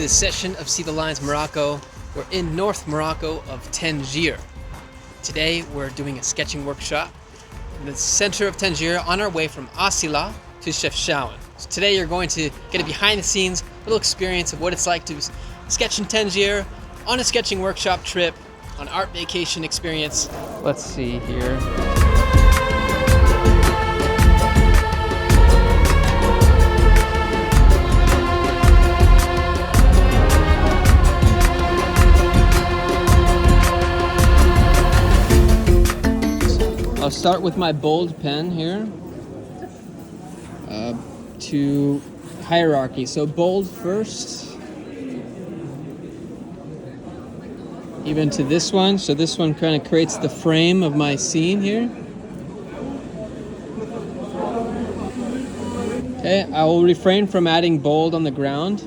this session of See the Lines Morocco. We're in North Morocco of Tangier. Today we're doing a sketching workshop in the center of Tangier on our way from Asilah to Chefchaouen. So today you're going to get a behind the scenes little experience of what it's like to sketch in Tangier on a sketching workshop trip, on art vacation experience. Let's see here. I'll start with my bold pen here to hierarchy. So bold first, even to this one. So this one kind of creates the frame of my scene here. Okay, I will refrain from adding bold on the ground.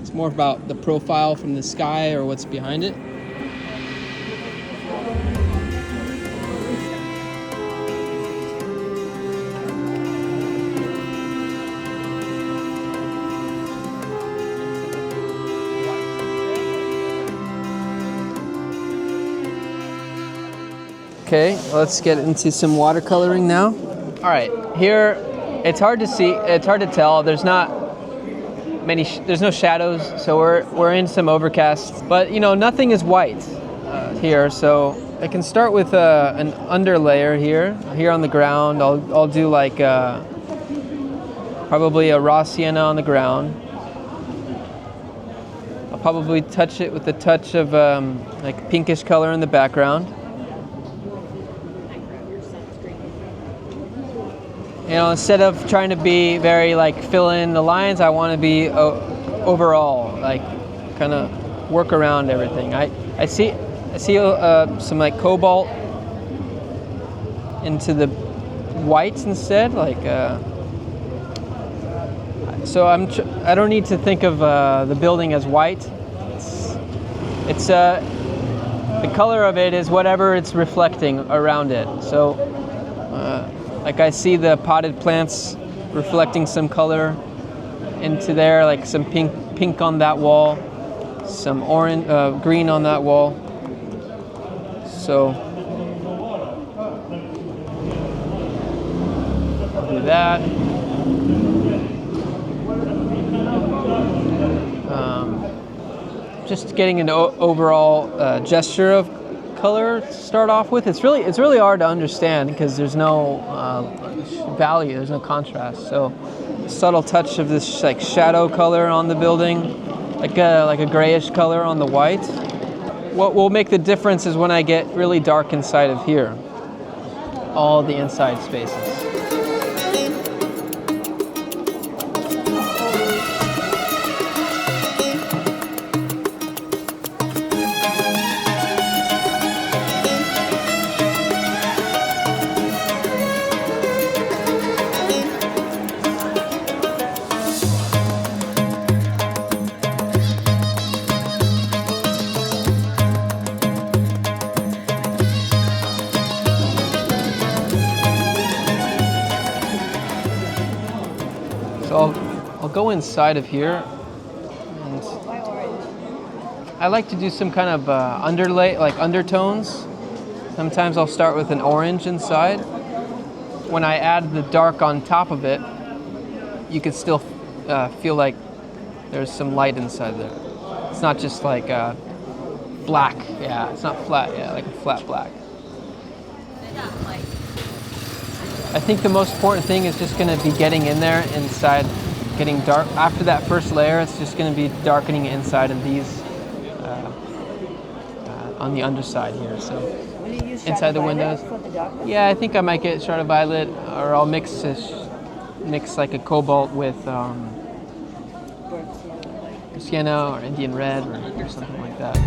It's more about the profile from the sky or what's behind it. Okay, let's get into some watercoloring now. All right, here it's hard to see, it's hard to tell. There's not many, there's no shadows, so we're in some overcast. But you know, nothing is white here, so I can start with an underlayer here on the ground. I'll do like probably a raw sienna on the ground. I'll probably touch it with a touch of like pinkish color in the background. You know, instead of trying to be very like fill in the lines, I want to be overall like kind of work around everything. I see some like cobalt into the whites instead, like so I don't need to think of the building as white. It's the color of it is whatever it's reflecting around it. So. Like I see the potted plants reflecting some color into there, like some pink on that wall, some orange, green on that wall. So I'll do that. Just getting an overall gesture of color to start off with. It's really hard to understand because there's no value, there's no contrast. So subtle touch of this like shadow color on the building, like a grayish color on the white. What will make the difference is when I get really dark inside of here, all the inside spaces. So I'll go inside of here, and I like to do some kind of underlay, like undertones. Sometimes I'll start with an orange inside. When I add the dark on top of it, you can still feel like there's some light inside there. It's not just like black, yeah, it's not flat, yeah, like a flat black. I think the most important thing is just going to be getting in there inside, getting dark. After that first layer, it's just going to be darkening inside of these on the underside here. So inside the windows. Yeah, I think I might get Strata Violet, or I'll mix like a cobalt with sienna or Indian red or something like that.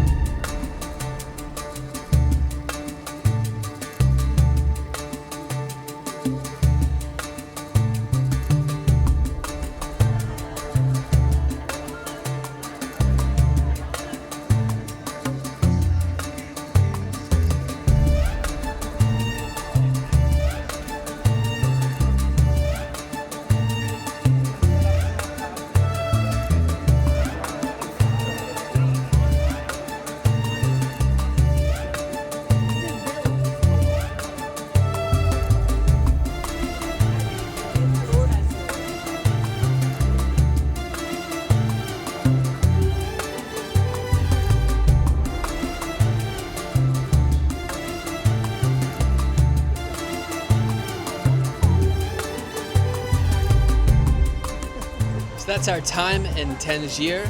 So that's our time in Tangier.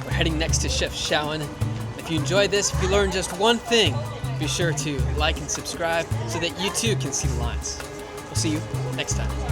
We're heading next to Chefchaouen. If you enjoyed this, if you learned just one thing, be sure to like and subscribe so that you too can see the lines. We'll see you next time.